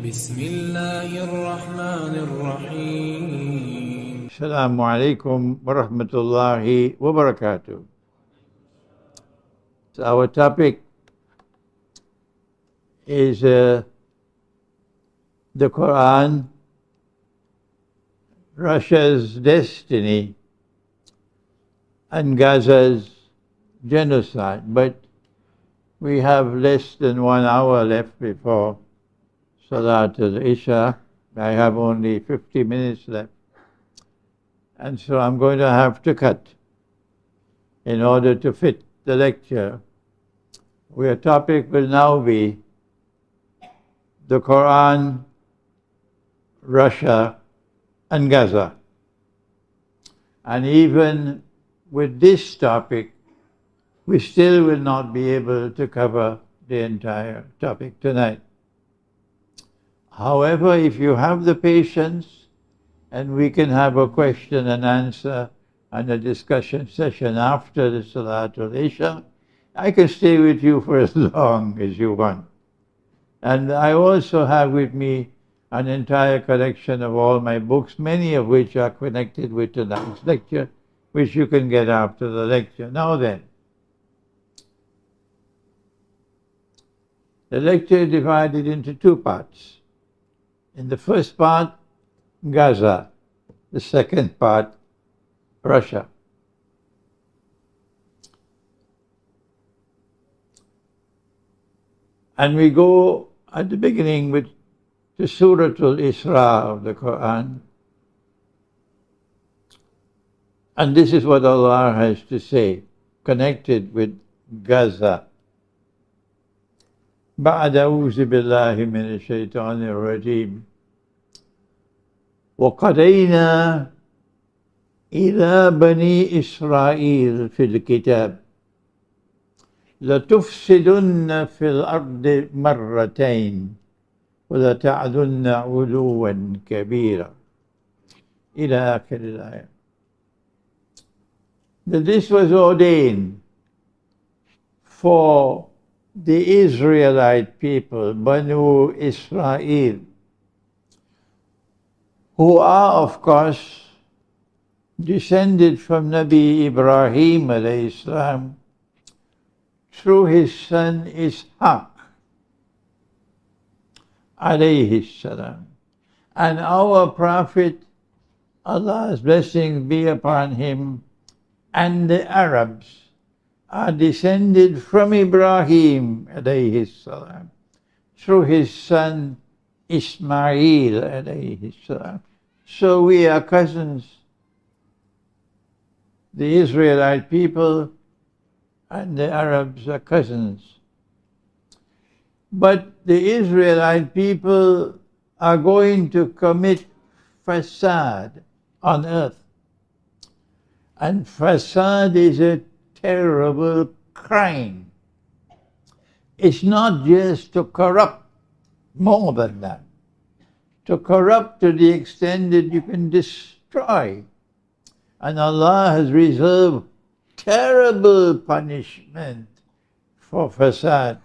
بسم الله الرحمن الرحيم. Assalamu alaikum wa rahmatullahi wa barakatuh. So our topic is the Quran, Russia's destiny, and Gaza's genocide. But we have less than 1 hour left before Salat al-Isha. I have only 50 minutes left. And so I'm going to have to cut in order to fit the lecture. Our topic will now be the Quran, Russia, and Gaza. And even with this topic, we still will not be able to cover the entire topic tonight. However, if you have the patience, and we can have a question and answer and a discussion session after the Salatul Isha, I can stay with you for as long as you want. And I also have with me an entire collection of all my books, many of which are connected with tonight's lecture, which you can get after the lecture. Now then, the lecture is divided into two parts. In the first part, Gaza. The second part, Russia. And we go at the beginning with the Surah Al-Isra of the Quran. And this is what Allah has to say, connected with Gaza. بعد أعوذ بالله من الشيطان الرجيم وقضينا إلى بني إسرائيل في الكتاب لتفسدن في الأرض مرتين ولتعلن علوا كبيرا إلى آخر الآية. That this was ordained for the Israelite people, Banu Israel, who are, of course, descended from Nabi Ibrahim alayhi salam through his son Ishaq alayhi salam. And our Prophet, Allah's blessings be upon him, and the Arabs are descended from Ibrahim alayhi salam through his son Ismail alayhi salam. So we are cousins. The Israelite people and the Arabs are cousins. But the Israelite people are going to commit fasad on earth. And fasad is a terrible crime. It's not just to corrupt, more than that. To corrupt to the extent that you can destroy. And Allah has reserved terrible punishment for fasad.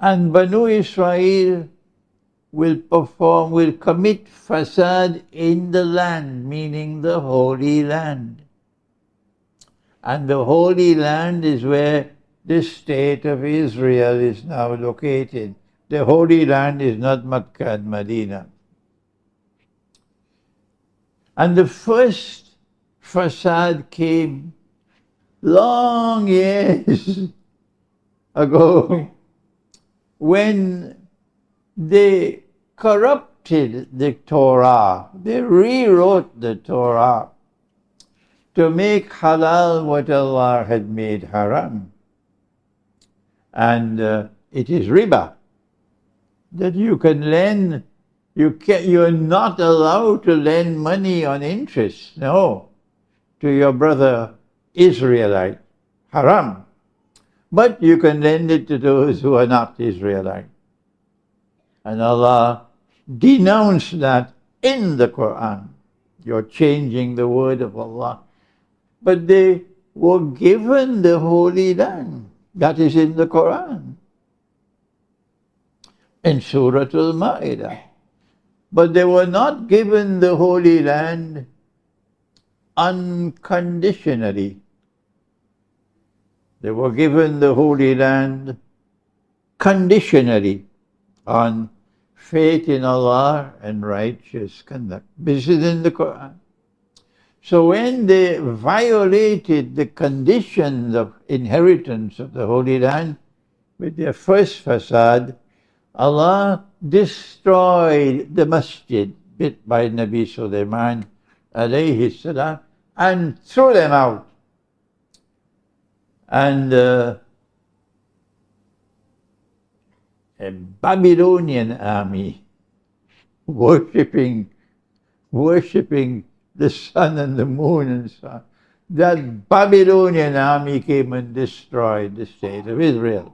And Banu Israel will commit fasad in the land, meaning the Holy Land. And the Holy Land is where the state of Israel is now located. The Holy Land is not Makkah and Medina. And the first fasad came long years ago when they corrupted the Torah. They rewrote the Torah to make halal what Allah had made haram. And it is riba, that you can lend, you're not allowed to lend money on interest, no, to your brother Israelite, haram. But you can lend it to those who are not Israelite. And Allah denounced that in the Quran. You're changing the word of Allah. But they were given the Holy Land. That is in the Quran. in Surah Al-Ma'idah. But they were not given the Holy Land unconditionally. They were given the Holy Land conditionally on faith in Allah and righteous conduct. This is in the Quran. So when they violated the conditions of inheritance of the Holy Land with their first fasad, Allah destroyed the masjid built by Nabi Sulaiman alayhi salam and threw them out. And a Babylonian army worshipping the sun and the moon and so on. That Babylonian army came and destroyed the state of Israel.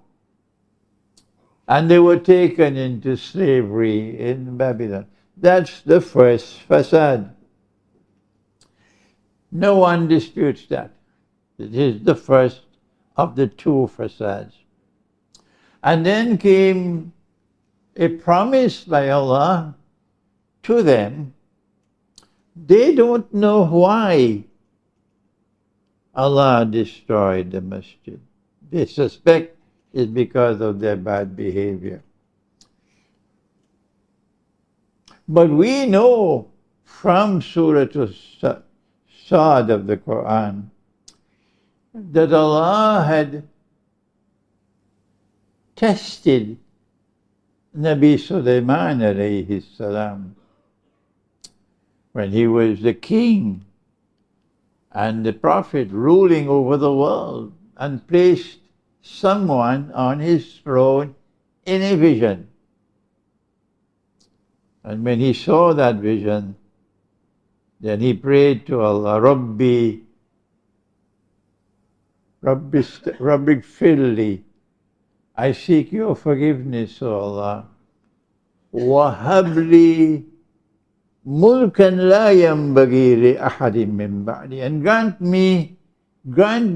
And they were taken into slavery in Babylon. That's the first facade. No one disputes that. It is the first of the two facades. And then came a promise by Allah to them. They don't know why Allah destroyed the masjid. They suspect it's because of their bad behavior. But we know from Surah Sad of the Quran that Allah had tested Nabi Sulaiman alayhi salam when he was the king and the prophet ruling over the world, and placed someone on his throne in a vision. And when he saw that vision, then he prayed to Allah, Rabbi Gfirli, I seek your forgiveness, O Allah. Wahabli mulkan la yanbaghi li ahadin min ba'di, and grant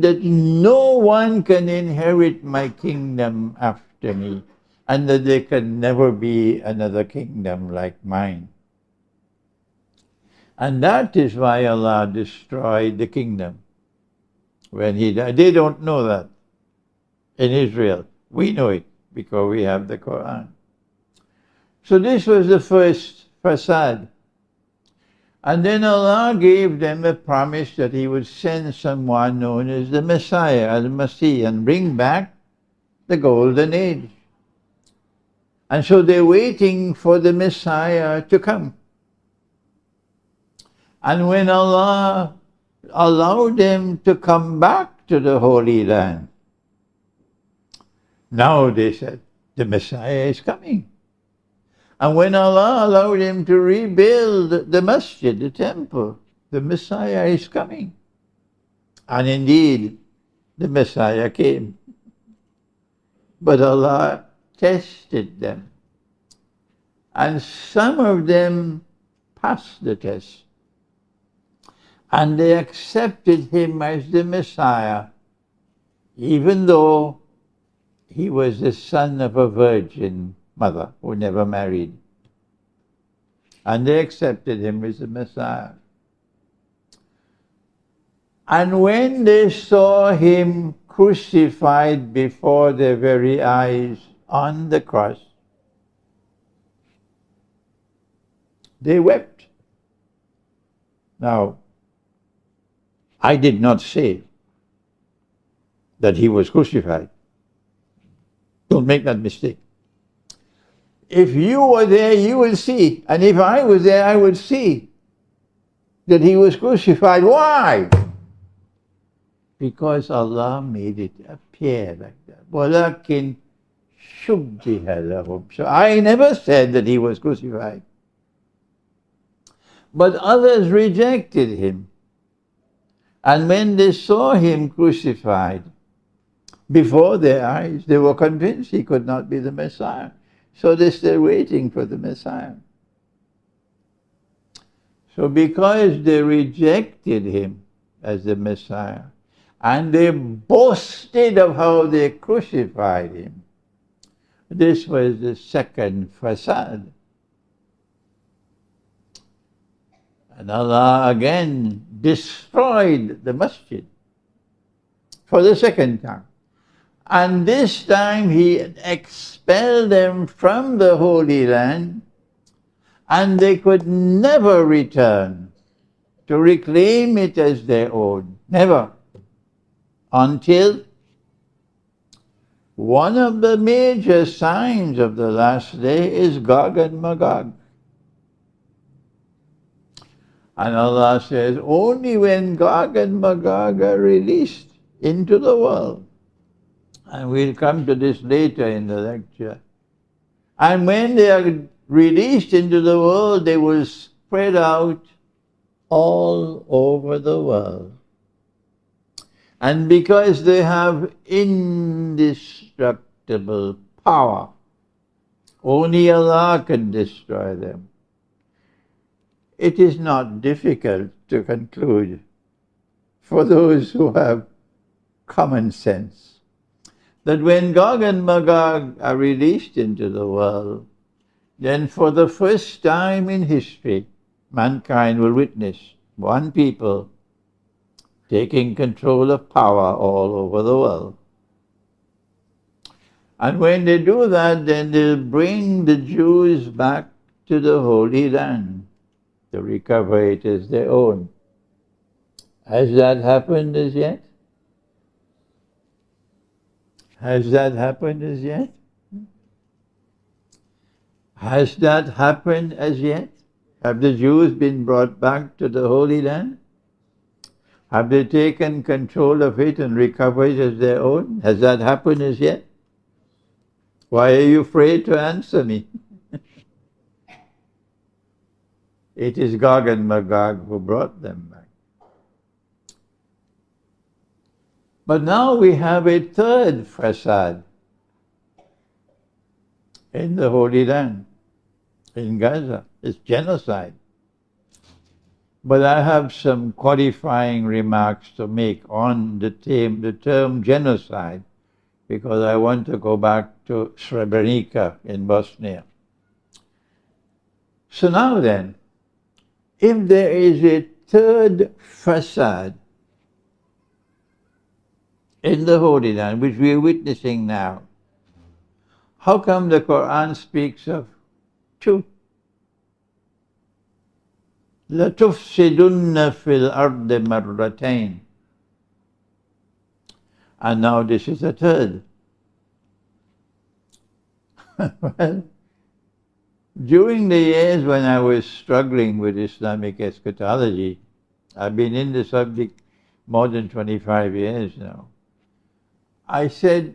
that no one can inherit my kingdom after me, and that there can never be another kingdom like mine. And that is why Allah destroyed the kingdom when he died. They don't know that in Israel. We know it because we have the Quran. So this was the first fasad. And then Allah gave them a promise that He would send someone known as the Messiah, Al-Masih, and bring back the golden age. And so they're waiting for the Messiah to come. And when Allah allowed them to come back to the Holy Land, now they said, the Messiah is coming. And when Allah allowed him to rebuild the masjid, the temple, the Messiah is coming. And indeed, the Messiah came. But Allah tested them. And some of them passed the test. And they accepted him as the Messiah, even though he was the son of a virgin mother who never married. And they accepted him as the Messiah. And when they saw him crucified before their very eyes on the cross, they wept. Now, I did not say that he was crucified. Don't make that mistake. If you were there, you will see. And if I was there, I would see that he was crucified. Why? Because Allah made it appear like that. وَلَكِنْ شُبِّهَ لَهُمْ. So I never said that he was crucified. But others rejected him. And when they saw him crucified before their eyes, they were convinced he could not be the Messiah. So they're still waiting for the Messiah. So because they rejected him as the Messiah, and they boasted of how they crucified him, This was the second fasad. And Allah again destroyed the masjid for the second time. And this time He expelled them from the Holy Land, and they could never return to reclaim it as their own. Never. Until one of the major signs of the last day is Gog and Magog. And Allah says, only when Gog and Magog are released into the world, and we'll come to this later in the lecture, and when they are released into the world, they will spread out all over the world. And because they have indestructible power, only Allah can destroy them. It is not difficult to conclude for those who have common sense that when Gog and Magog are released into the world, then for the first time in history, mankind will witness one people taking control of power all over the world. And when they do that, then they'll bring the Jews back to the Holy Land to recover it as their own. Has that happened as yet? Has that happened as yet? Has that happened as yet? Have the Jews been brought back to the Holy Land? Have they taken control of it and recovered it as their own? Has that happened as yet? Why are you afraid to answer me? It is Gog and Magog who brought them back. But now we have a third fasad in the Holy Land, in Gaza. It's genocide. But I have some qualifying remarks to make on the term genocide, because I want to go back to Srebrenica in Bosnia. So now then, if there is a third fasad in the Holy Land, which we are witnessing now, how come the Quran speaks of two? لَتُفْسِدُنَّ فِي الْأَرْضِ مَرَّتَيْنِ. And now this is a third. Well, during the years when I was struggling with Islamic eschatology, I've been in the subject more than 25 years now, I said,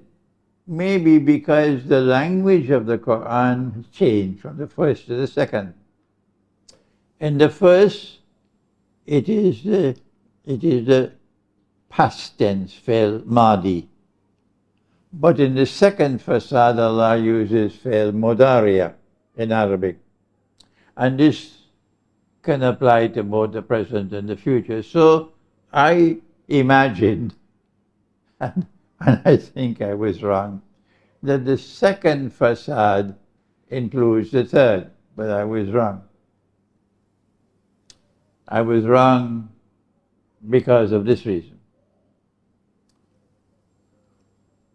maybe because the language of the Quran has changed from the first to the second. In the first, it is the past tense, fail madi. But in the second fasad, Allah uses fail mudariya in Arabic. And this can apply to both the present and the future. So I imagined, and I think I was wrong, that the second fasad includes the third, but I was wrong. I was wrong because of this reason.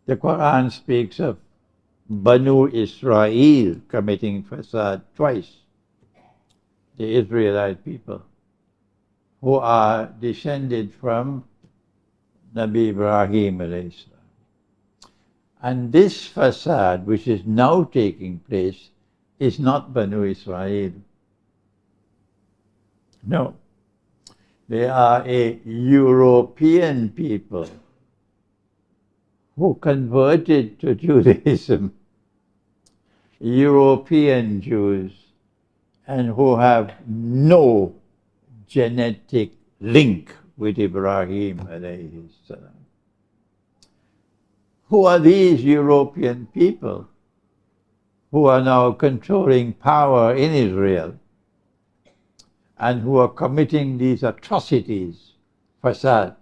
The Quran speaks of Banu Israel committing fasad twice. The Israelite people, who are descended from Nabi Ibrahim alayhi salam. And this fasad, which is now taking place, is not Banu Israel. No. They are a European people who converted to Judaism, European Jews, and who have no genetic link with Ibrahim alayhi salam. Who are these European people who are now controlling power in Israel and who are committing these atrocities, fasad?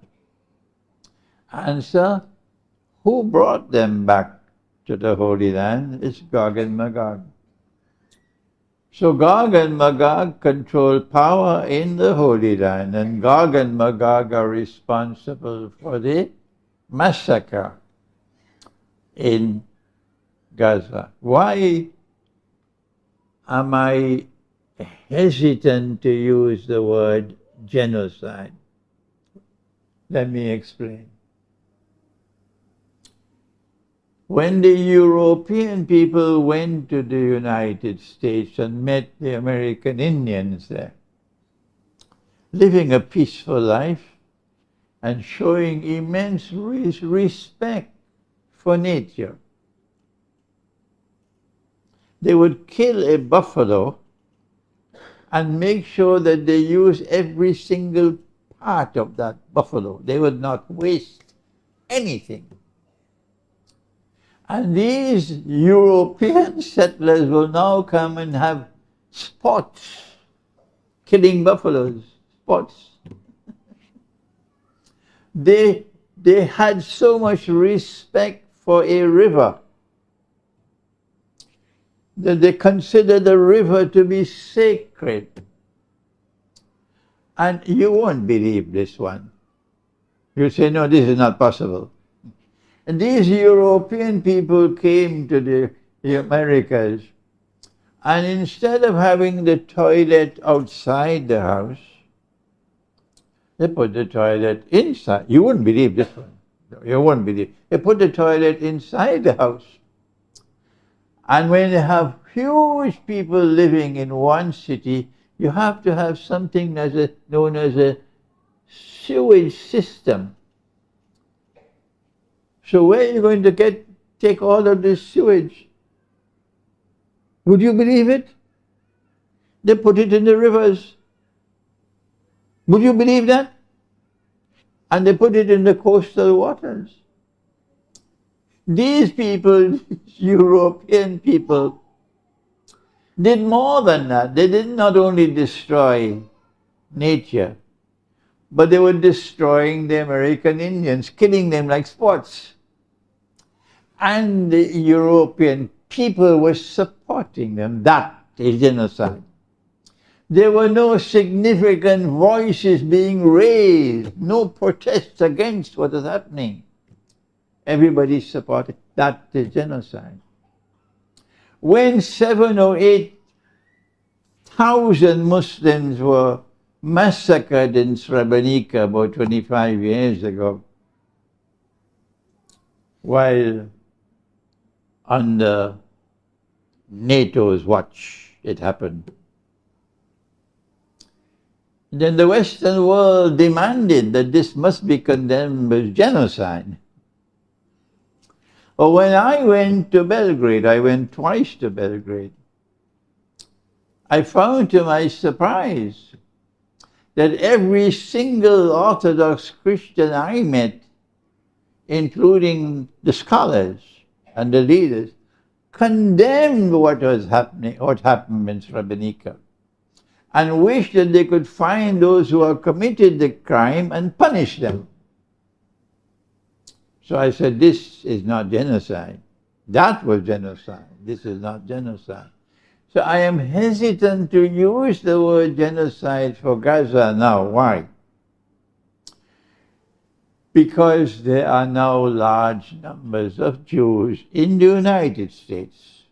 Answer, who brought them back to the Holy Land is Gog and Magog. So Gog and Magog control power in the Holy Land, and Gog and Magog are responsible for the massacre in Gaza. Why am I hesitant to use the word genocide? Let me explain. When the European people went to the United States and met the American Indians there, living a peaceful life and showing immense respect for nature, they would kill a buffalo and make sure that they use every single part of that buffalo. They would not waste anything. And these European settlers will now come and have spots, killing buffaloes, spots. They had so much respect for a river that they considered the river to be sacred. And you won't believe this one. You say, no, this is not possible. And these European people came to the Americas, and instead of having the toilet outside the house, they put the toilet inside. You wouldn't believe this one. You wouldn't believe. They put the toilet inside the house. And when you have huge people living in one city, you have to have something known as a sewage system. So where are you going to take all of this sewage? Would you believe it? They put it in the rivers. Would you believe that? And they put it in the coastal waters. These people, European people, did more than that. They did not only destroy nature, but they were destroying the American Indians, killing them like sports. And the European people were supporting them. That is genocide. There were no significant voices being raised, no protests against what is happening. Everybody supported. That is genocide. When 7,000 or 8,000 Muslims were massacred in Srebrenica about 25 years ago, while under NATO's watch it happened, then the Western world demanded that this must be condemned as genocide. Or when I went to Belgrade, I went twice to Belgrade, I found to my surprise that every single Orthodox Christian I met, including the scholars and the leaders, condemned what happened in Srebrenica, and wished that they could find those who had committed the crime and punish them. So I said, this is not genocide. That was genocide. This is not genocide. So I am hesitant to use the word genocide for Gaza now. Why? Because there are now large numbers of Jews in the United States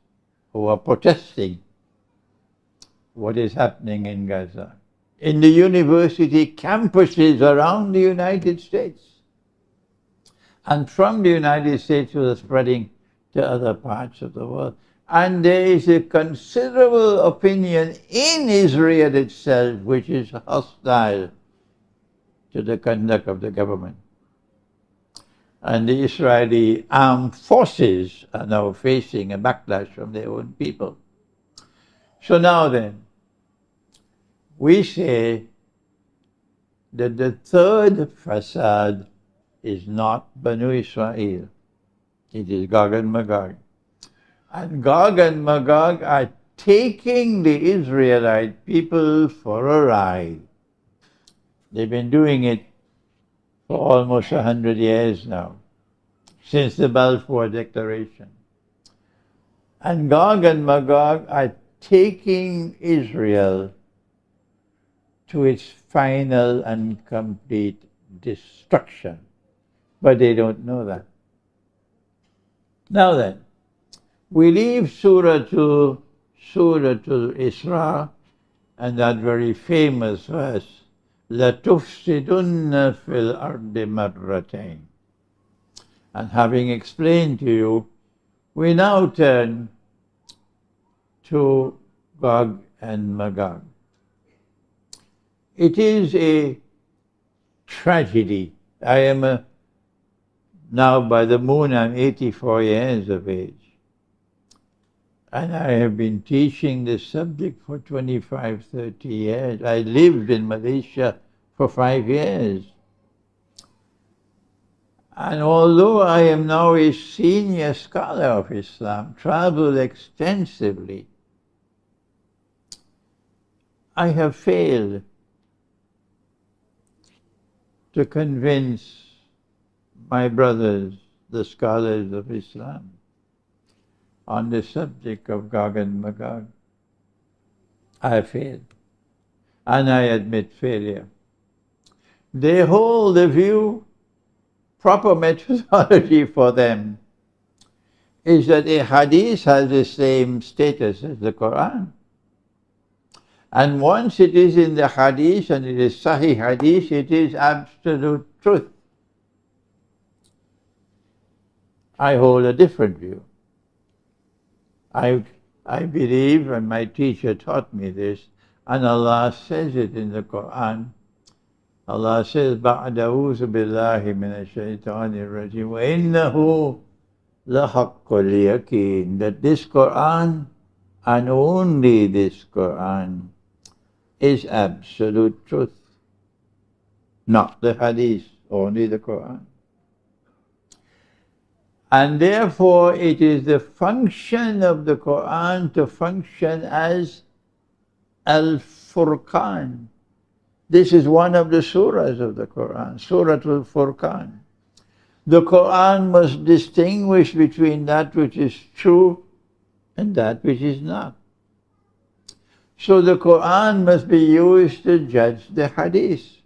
who are protesting what is happening in Gaza, in the university campuses around the United States. And from the United States, we are spreading to other parts of the world. And there is a considerable opinion in Israel itself which is hostile to the conduct of the government. And the Israeli armed forces are now facing a backlash from their own people. So now then, we say that the third facade is not Banu Israel. It is Gog and Magog. And Gog and Magog are taking the Israelite people for a ride. They've been doing it for almost 100 years now, since the Balfour Declaration. And Gog and Magog are taking Israel to its final and complete destruction. But they don't know that. Now then, we leave Surah to Isra and that very famous verse, لَتُفْسِدُنَّ فِي الْأَرْضِ مَرَّتَيْنِ. And having explained to you, we now turn to Gog and Magog. It is a tragedy. I am now by the moon, I'm 84 years of age. And I have been teaching this subject for 25, 30 years. I lived in Malaysia for 5 years. And although I am now a senior scholar of Islam, traveled extensively, I have failed to convince my brothers, the scholars of Islam, on the subject of Gog and Magog. I have failed, and I admit failure. They hold the view, proper methodology for them is that a hadith has the same status as the Quran. And once it is in the hadith and it is Sahih hadith, it is absolute truth. I hold a different view. I believe, and my teacher taught me this, and Allah says it in the Quran. Allah says, بَعْدَ أَعُوذُ بِاللَّهِ مِنَ الشَّيْطَانِ الرَّجِيمِ وَإِنَّهُ لَحَقُّ الْيَقِينِ. That this Quran, and only this Quran, is absolute truth. Not the hadith, only the Quran. And therefore it is the function of the Quran to function as Al-Furqan. This is one of the surahs of the Quran, Surah Al-Furqan. The Quran must distinguish between that which is true and that which is not. So the Quran must be used to judge the hadith.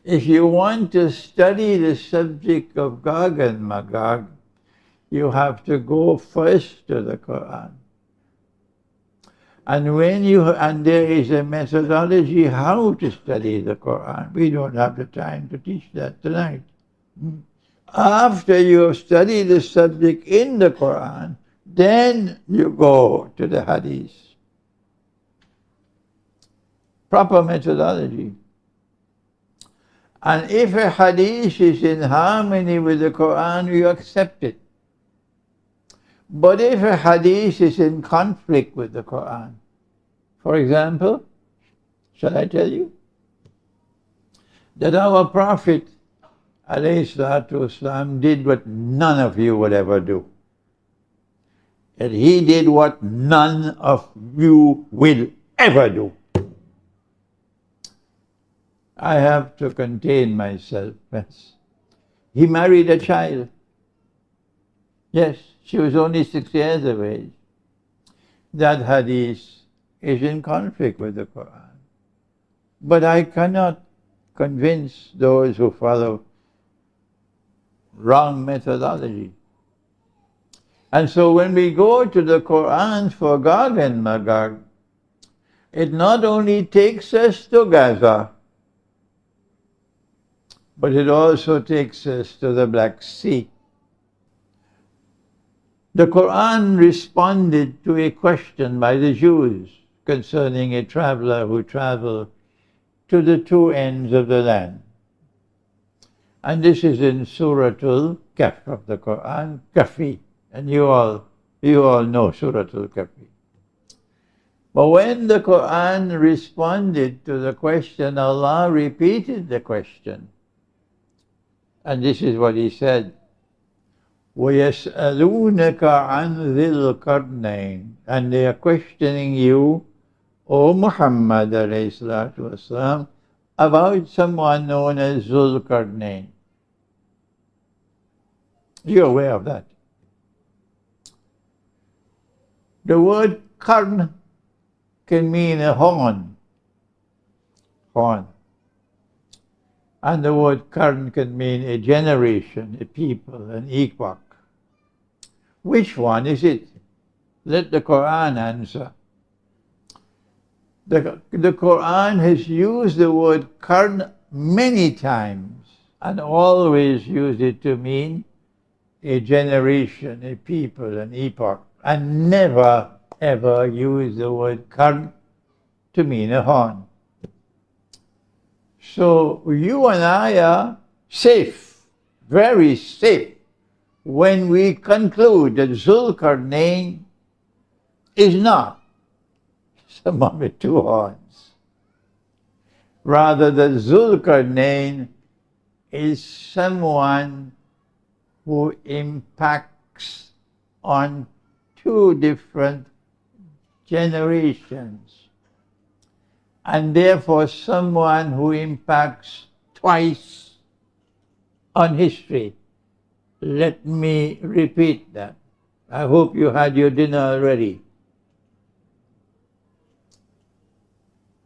If you want to study the subject of Gog and Magog, you have to go first to the Quran. And there is a methodology how to study the Quran. We don't have the time to teach that tonight. After you have studied the subject in the Quran, then you go to the hadith. Proper methodology. And if a hadith is in harmony with the Quran, you accept it. But if a hadith is in conflict with the Quran, for example, shall I tell you? That our Prophet ﷺ did what none of you would ever do. That he did what none of you will ever do. I have to contain myself. Yes. He married a child. Yes, she was only 6 years of age. That hadith is in conflict with the Quran. But I cannot convince those who follow wrong methodology. And so when we go to the Quran for Gog and Magog, it not only takes us to Gaza, but it also takes us to the Black Sea. The Quran responded to a question by the Jews concerning a traveler who traveled to the two ends of the land. And this is in Surah Al-Kahf of the Quran, Kahfi. And you all know Surah Al-Kahfi. But when the Quran responded to the question, Allah repeated the question. And this is what he said. وَيَسْأَلُونَكَ عَنْ ذِي الْقَرْنَيْنِ. And they are questioning you, O Muhammad ﷺ, about someone known as Zul Qarnayn. You're aware of that. The word karn can mean a horn. Horn. And the word karn can mean a generation, a people, an epoch. Which one is it? Let the Quran answer. The Quran has used the word karn many times and always used it to mean a generation, a people, an epoch, and never ever used the word karn to mean a horn. So you and I are safe, very safe, when we conclude that Zulkarnain is not someone with two horns. Rather, that Zulkarnain is someone who impacts on two different generations, and therefore someone who impacts twice on history. Let me repeat that. I hope you had your dinner already.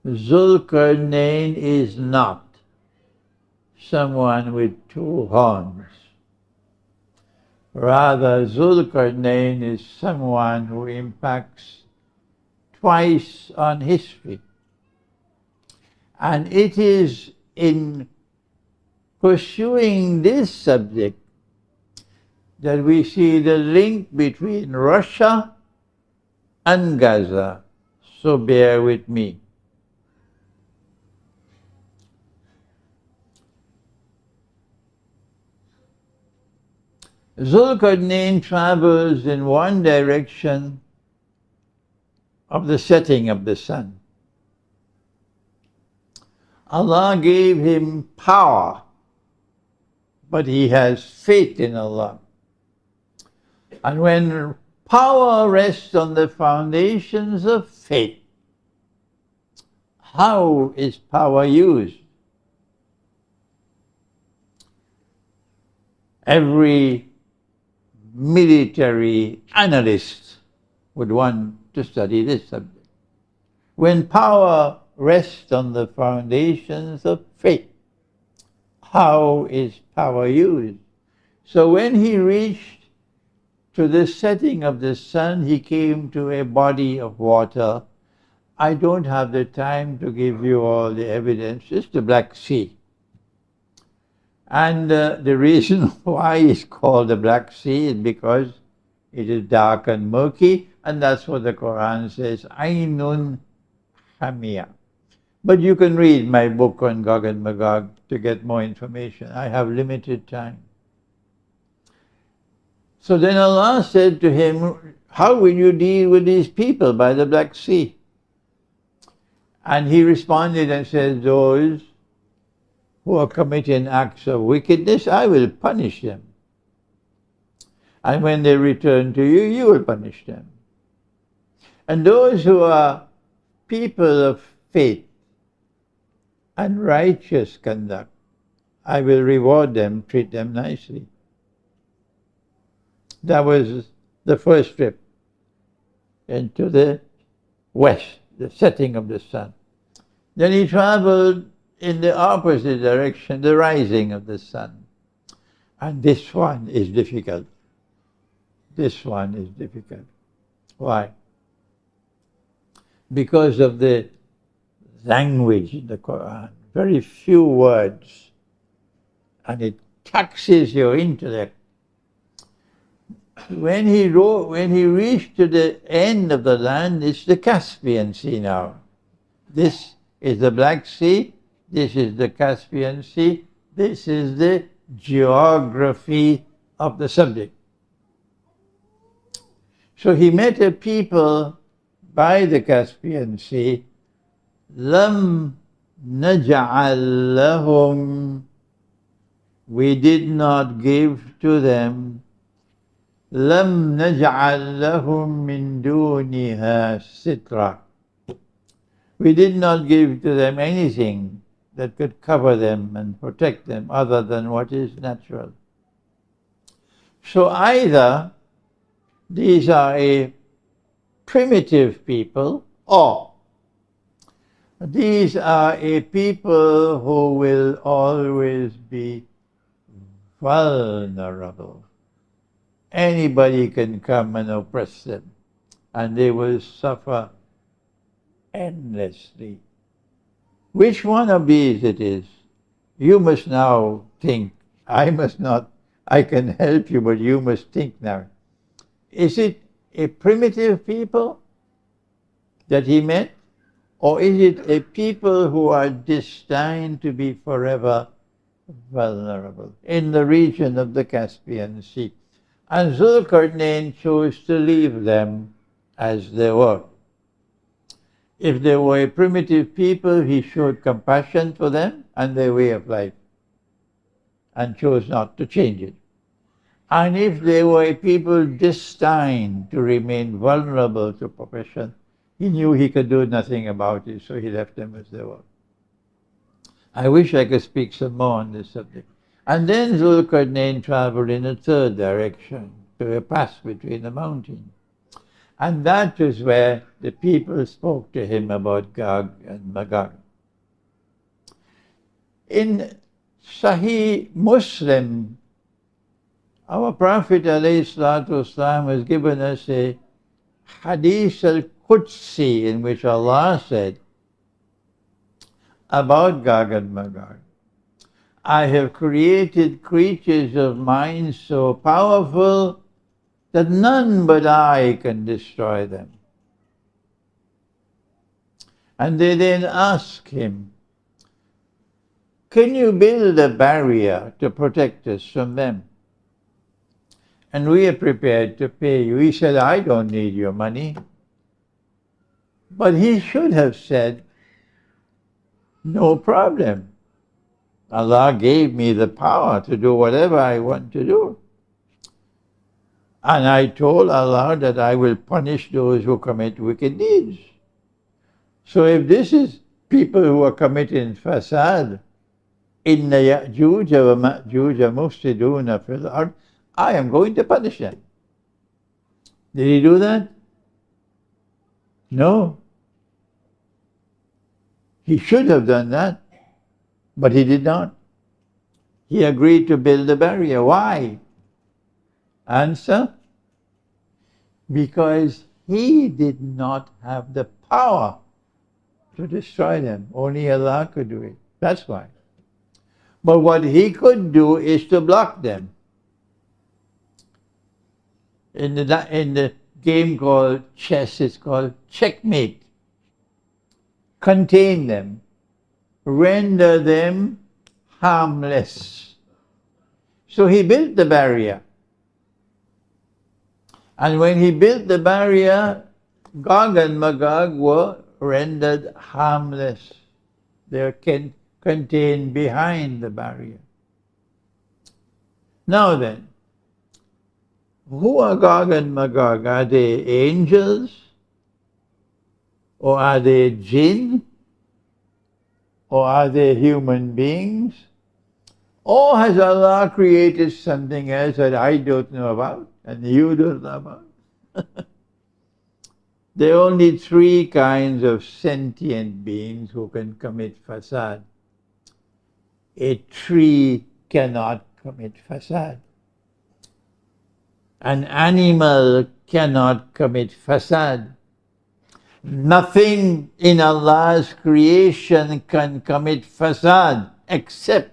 Zulkarnain is not someone with two horns. Rather, Zulkarnain is someone who impacts twice on history. And it is in pursuing this subject that we see the link between Russia and Gaza. So bear with me. Zulkarnain travels in one direction of the setting of the sun. Allah gave him power, but he has faith in Allah. And when power rests on the foundations of faith, how is power used? Every military analyst would want to study this subject. When power rests on the foundations of faith, how is power used? So when he reached to the setting of the sun, he came to a body of water. I don't have the time to give you all the evidence. It's the Black Sea. And the reason why it's called the Black Sea is because it is dark and murky, and that's what the Quran says, Ainun Hamia. But you can read my book on Gog and Magog to get more information. I have limited time. So then Allah said to him, how will you deal with these people by the Black Sea? And he responded and said, those who are committing acts of wickedness, I will punish them. And when they return to you, you will punish them. And those who are people of faith and righteous conduct, I will reward them, treat them nicely. That was the first trip into the west, the setting of the sun. Then he traveled in the opposite direction, the rising of the sun. And this one is difficult. This one is difficult. Why? Because of the language in the Quran. Very few words. And it taxes your intellect. When he reached to the end of the land, it's the Caspian Sea now. This is the Black Sea. This is the Caspian Sea. This is the geography of the subject. So he met a people by the Caspian Sea. Lam naj'al lahum. We did not give to them. Lam naj'al lahum min duniha sitra. We did not give to them anything that could cover them and protect them other than what is natural. So either these are a primitive people, or these are a people who will always be vulnerable. Anybody can come and oppress them, and they will suffer endlessly. Which one of these it is? You must now think. I must not. I can help you, but you must think now. Is it a primitive people that he meant? Or is it a people who are destined to be forever vulnerable in the region of the Caspian Sea? And Zulkarnain chose to leave them as they were. If they were a primitive people, he showed compassion for them and their way of life and chose not to change it. And if they were a people destined to remain vulnerable to oppression, he knew he could do nothing about it, so he left them as they were. I wish I could speak some more on this subject. And then Zulkarnain traveled in a third direction to a pass between the mountains. And that is where the people spoke to him about Gog and Magog. In Sahih Muslim, our Prophet ﷺ has given us a hadith al-Qudsi in which Allah said about Gog and Magog, I have created creatures of mine so powerful that none but I can destroy them. And they then ask him, can you build a barrier to protect us from them? And we are prepared to pay you. He said, I don't need your money. But he should have said, no problem. Allah gave me the power to do whatever I want to do. And I told Allah that I will punish those who commit wicked deeds. So if this is people who are committing fasad, inna ya'juj wa ma'juj mufsiduna fil ard, I am going to punish them. Did he do that? No. He should have done that, but he did not. He agreed to build a barrier. Why? Answer? Because he did not have the power to destroy them. Only Allah could do it. That's why. But what he could do is to block them. In the game called chess, it's called checkmate. Contain them. Render them harmless. So he built the barrier. And when he built the barrier, Gog and Magog were rendered harmless. They are contained behind the barrier. Now then, who are Gog and Magog? Are they angels? Or are they jinn? Or are they human beings? Or has Allah created something else that I don't know about and you don't know about? There are only three kinds of sentient beings who can commit fasad. A tree cannot commit fasad. An animal cannot commit fasad. Nothing in Allah's creation can commit fasad except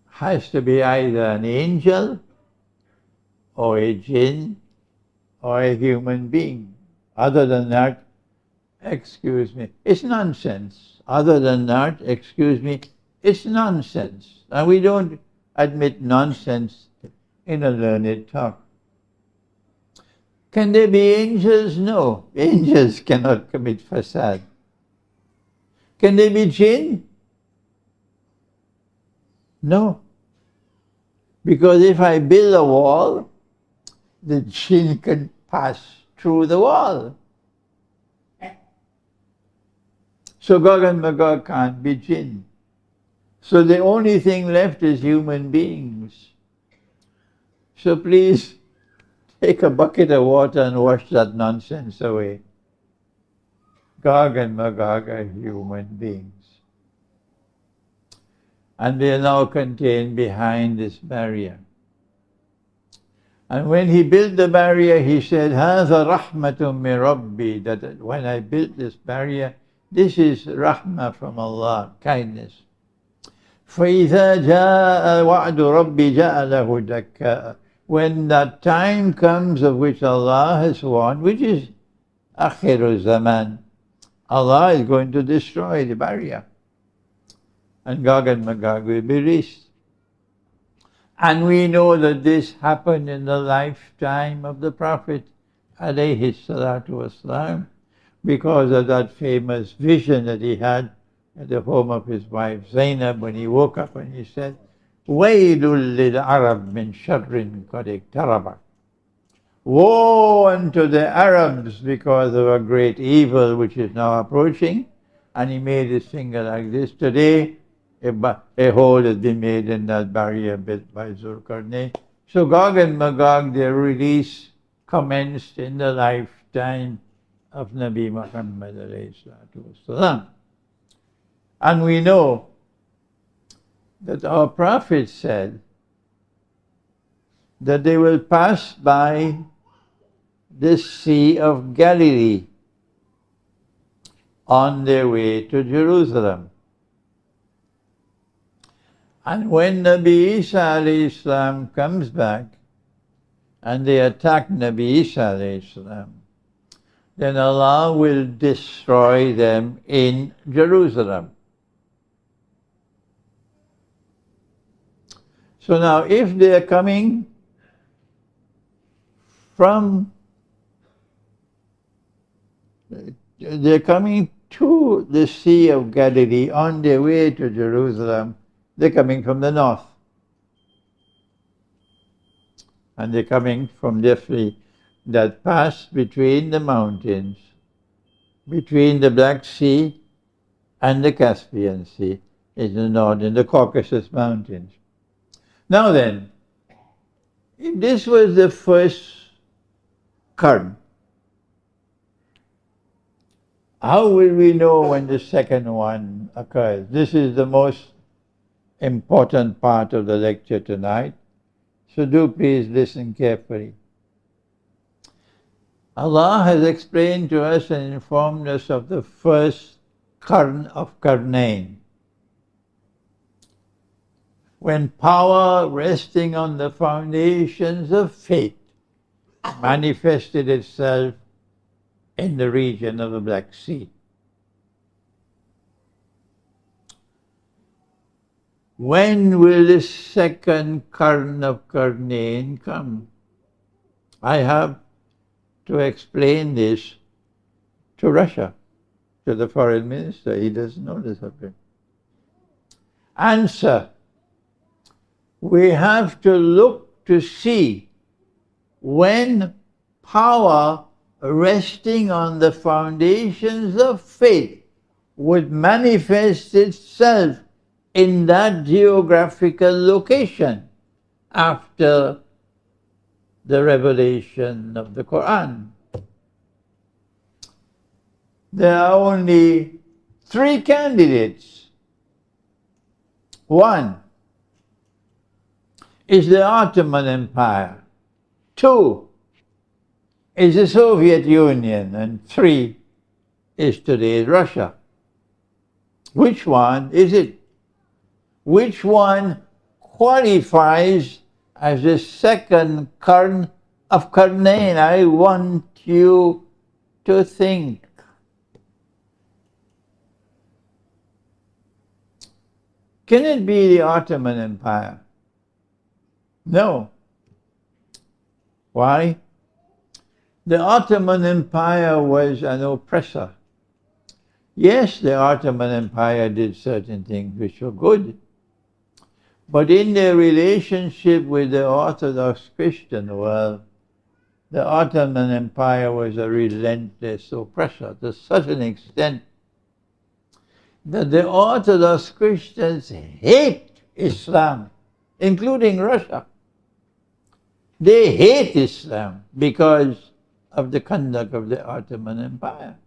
has to be either an angel or a jinn or a human being. Other than that, excuse me, it's nonsense. Other than that, excuse me, it's nonsense. And we don't admit nonsense in a learned talk. Can there be angels? No. Angels cannot commit fasad. Can there be jinn? No. Because if I build a wall, the jinn can pass through the wall. So Gog and Magog can't be jinn. So the only thing left is human beings. So please take a bucket of water and wash that nonsense away. Gog and Magog are human beings. And they are now contained behind this barrier. And when he built the barrier, he said, هَذَا رَحْمَةٌ مِّن رَبِّي, that when I built this barrier, this is rahmah from Allah, kindness. فَإِذَا جَاءَ وَعْدُ رَبِّي جَعَلَهُ دَكَّاءَ. When that time comes of which Allah has warned, which is Akhiru Zaman, Allah is going to destroy the barrier. And Gog and Magog will be released. And we know that this happened in the lifetime of the Prophet alayhi salatu wasalam, because of that famous vision that he had at the home of his wife Zainab when he woke up and he said, Waylul lil Arab min sharrin qad iktaraba. Woe unto the Arabs because of a great evil which is now approaching. And he made his finger like this. Today, a hole has been made in that barrier built by Zulkarnain. So Gog and Magog, their release commenced in the lifetime of Nabi Muhammad alayhi salatu wasalam. And we know that our Prophet said that they will pass by the Sea of Galilee on their way to Jerusalem. And when Nabi Isa alayhi salam comes back and they attack Nabi Isa alayhi salam, then Allah will destroy them in Jerusalem. So now if they are coming to the Sea of Galilee on their way to Jerusalem, they're coming from the north. And they're coming from definitely that pass between the mountains, between the Black Sea and the Caspian Sea, in the north, in the Caucasus Mountains. Now then, if this was the first current, how will we know when the second one occurs? This is the most important part of the lecture tonight. So do please listen carefully. Allah has explained to us and informed us of the first Qarn of Qarnain, when power resting on the foundations of faith manifested itself in the region of the Black Sea. When will the second Qarn of Qarnain come? I have to explain this to Russia, to the foreign minister. He doesn't know this subject. Answer. We have to look to see when power resting on the foundations of faith would manifest itself in that geographical location after the revelation of the Quran. There are only three candidates. One is the Ottoman Empire. Two is the Soviet Union. And three is today's Russia. Which one is it? Which one qualifies as the second Qarn of Qarnain? I want you to think. Can it be the Ottoman Empire? No. Why? The Ottoman Empire was an oppressor. Yes, the Ottoman Empire did certain things which were good, but in their relationship with the Orthodox Christian world, the Ottoman Empire was a relentless oppressor to such an extent that the Orthodox Christians hate Islam, including Russia. They hate Islam because of the conduct of the Ottoman Empire.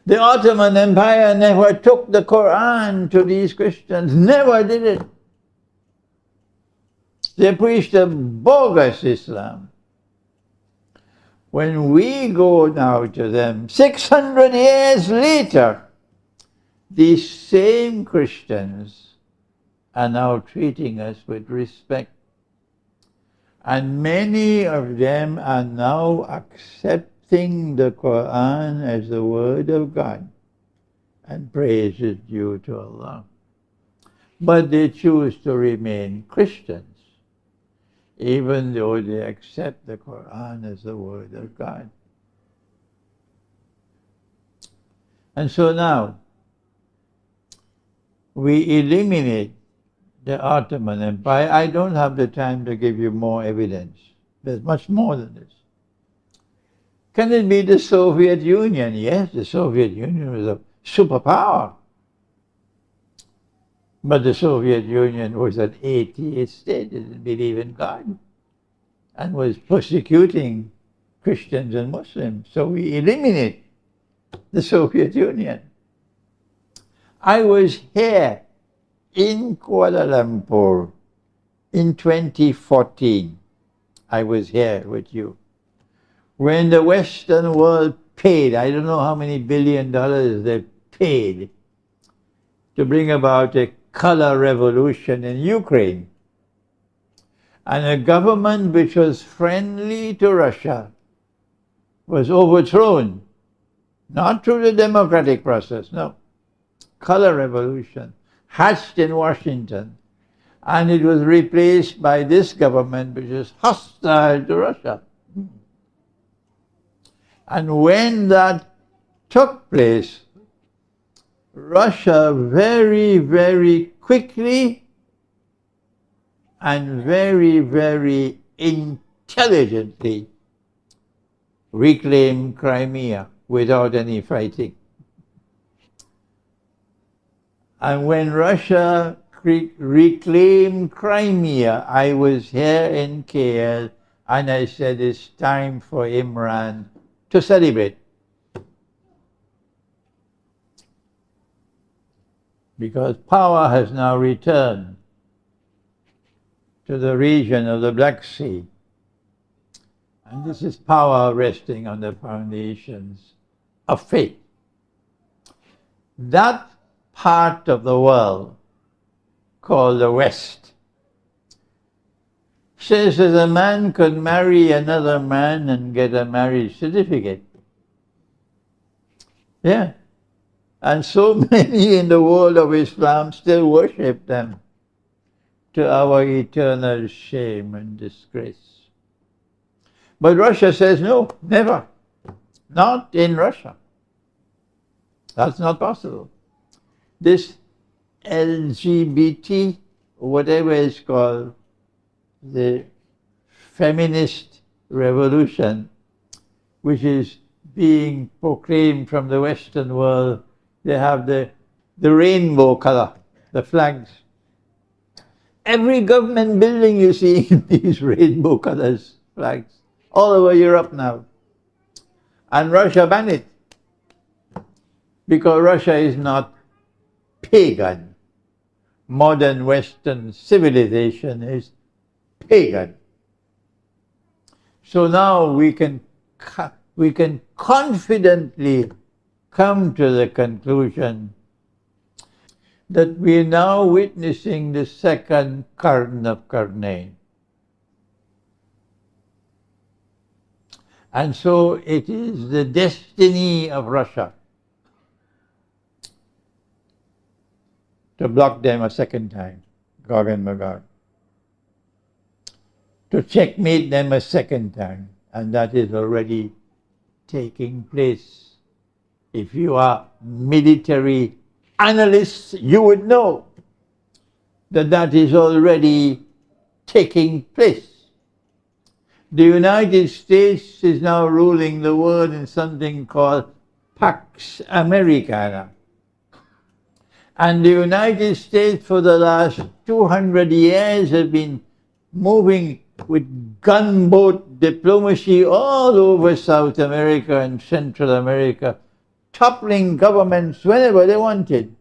The Ottoman Empire never took the Quran to these Christians, never did it. They preached a bogus Islam. When we go now to them, 600 years later, these same Christians are now treating us with respect. And many of them are now accepting the Quran as the word of God, and praise is due to Allah. But they choose to remain Christians, even though they accept the Quran as the word of God. And so now, we eliminate the Ottoman Empire. I don't have the time to give you more evidence. There's much more than this. Can it be the Soviet Union? Yes, the Soviet Union was a superpower. But the Soviet Union was an atheist state. It didn't believe in God and was persecuting Christians and Muslims. So we eliminate the Soviet Union. I was here in Kuala Lumpur in 2014. I was here with you. When the Western world paid, I don't know how many $1 billion they paid to bring about a color revolution in Ukraine. And a government which was friendly to Russia was overthrown, not through the democratic process, no. Color revolution, hatched in Washington, and it was replaced by this government which is hostile to Russia. And when that took place, Russia very, very quickly and very, very intelligently reclaimed Crimea without any fighting. And when Russia reclaimed Crimea, I was here in KL and I said it's time for Imran to celebrate. Because power has now returned to the region of the Black Sea. And this is power resting on the foundations of faith. That part of the world called the West says that a man could marry another man and get a marriage certificate. Yeah. And so many in the world of Islam still worship them, to our eternal shame and disgrace. But Russia says no, never. Not in Russia. That's not possible. This LGBT, whatever it's called, the feminist revolution, which is being proclaimed from the Western world, they have the rainbow color, the flags. Every government building you see these rainbow colors, flags, all over Europe now. And Russia banned it, because Russia is not pagan. Modern Western civilization is pagan. So now we can confidently come to the conclusion that we are now witnessing the second Qarn of Qarnayn. And so it is the destiny of Russia to block them a second time, Gog and Magog, to checkmate them a second time, and that is already taking place. If you are military analysts, you would know that that is already taking place. The United States is now ruling the world in something called Pax Americana. And the United States for the last 200 years have been moving with gunboat diplomacy all over South America and Central America, toppling governments whenever they wanted,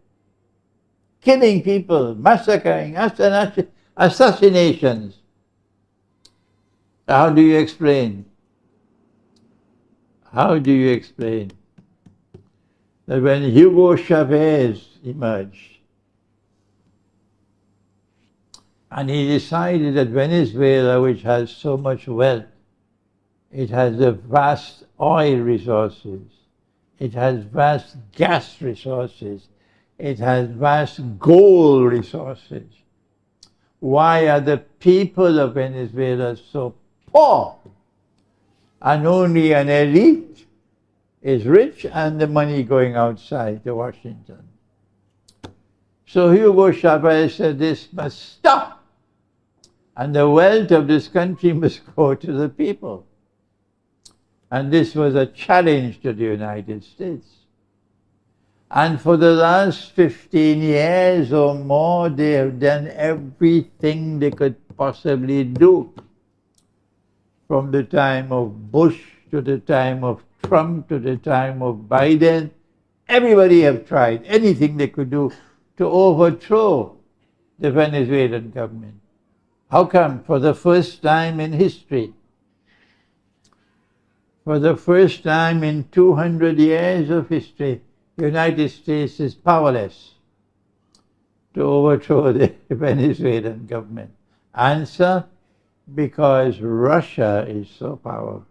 killing people, massacring, assassinations. How do you explain? How do you explain that when Hugo Chavez emerged, and he decided that Venezuela, which has so much wealth, it has the vast oil resources, it has vast gas resources, it has vast gold resources. Why are the people of Venezuela so poor? And only an elite is rich and the money going outside to Washington. So Hugo Chavez said this must stop. And the wealth of this country must go to the people. And this was a challenge to the United States. And for the last 15 years or more, they have done everything they could possibly do. From the time of Bush to the time of Trump to the time of Biden, everybody have tried anything they could do to overthrow the Venezuelan government. How come? For the first time in history, for the first time in 200 years of history, the United States is powerless to overthrow the Venezuelan government. Answer, because Russia is so powerful.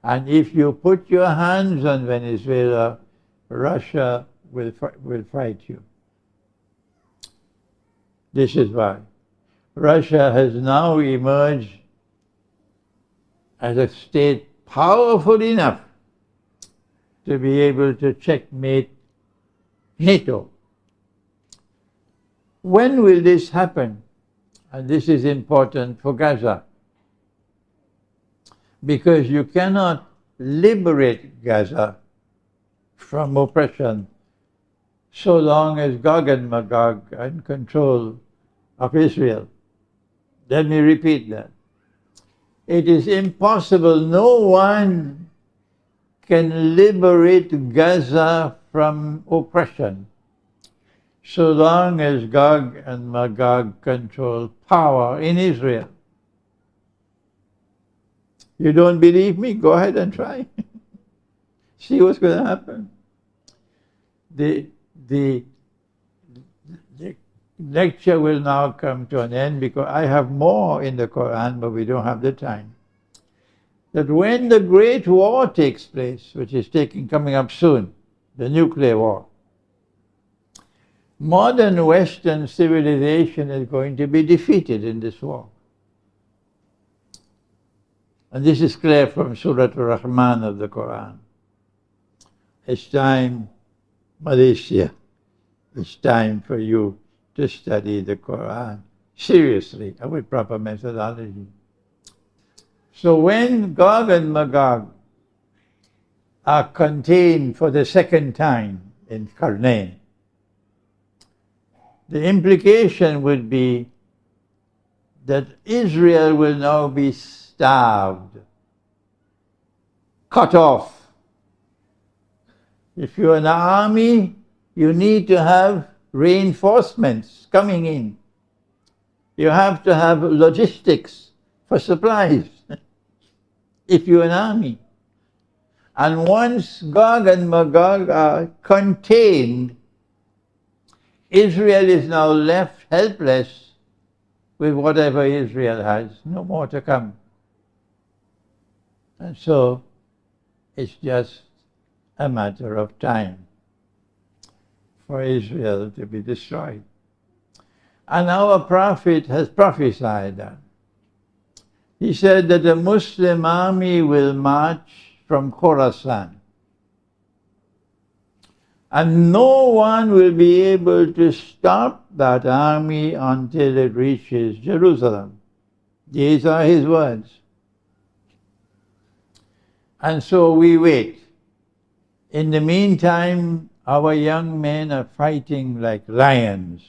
And if you put your hands on Venezuela, Russia will fight you. This is why. Russia has now emerged as a state powerful enough to be able to checkmate NATO. When will this happen? And this is important for Gaza. Because you cannot liberate Gaza from oppression so long as Gog and Magog are in control of Israel. Let me repeat that. It is impossible. No one can liberate Gaza from oppression so long as Gog and Magog control power in Israel. You don't believe me? Go ahead and try. See what's going to happen. The lecture will now come to an end because I have more in the Quran, but we don't have the time. That when the Great War takes place, which is coming up soon, the nuclear war, modern Western civilization is going to be defeated in this war. And this is clear from Surah Ar-Rahman of the Quran. It's time, Malaysia, it's time for you to study the Quran seriously and with proper methodology. So when Gog and Magog are contained for the second time in Karnain, the implication would be that Israel will now be starved, cut off. If you're an army, you need to have reinforcements coming in. You have to have logistics for supplies if you're an army. And once Gog and Magog are contained, Israel is now left helpless with whatever Israel has, no more to come. And so it's just a matter of time for Israel to be destroyed. And our prophet has prophesied that. He said that the Muslim army will march from Khorasan. And no one will be able to stop that army until it reaches Jerusalem. These are his words. And so we wait. In the meantime, our young men are fighting like lions.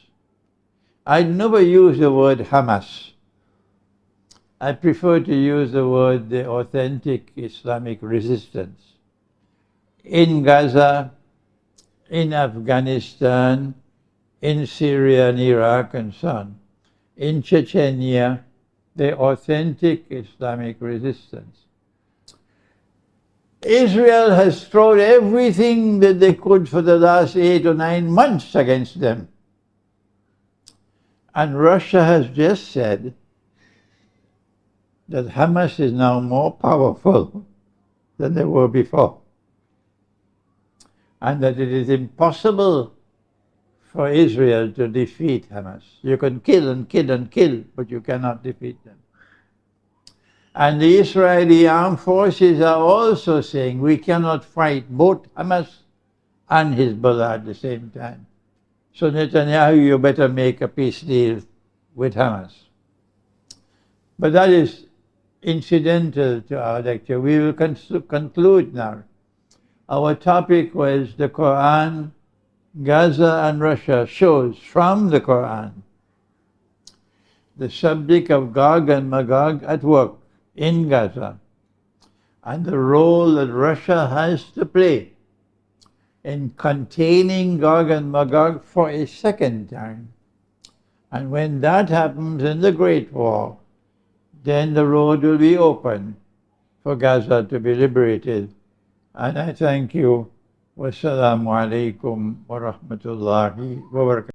I'd never use the word Hamas. I prefer to use the word the authentic Islamic resistance. In Gaza, in Afghanistan, in Syria and Iraq and so on, in Chechnya, the authentic Islamic resistance. Israel has thrown everything that they could for the last 8 or 9 months against them. And Russia has just said that Hamas is now more powerful than they were before. And that it is impossible for Israel to defeat Hamas. You can kill and kill and kill, but you cannot defeat them. And the Israeli armed forces are also saying we cannot fight both Hamas and Hezbollah at the same time. So Netanyahu, you better make a peace deal with Hamas. But that is incidental to our lecture. We will conclude now. Our topic was the Quran, Gaza and Russia shows from the Quran the subject of Gog and Magog at work in Gaza and the role that Russia has to play in containing Gog and Magog for a second time. And when that happens in the Great War, then the road will be open for Gaza to be liberated. And I thank you. Wassalamu alaikum wa rahmatullahi wa barakatuh.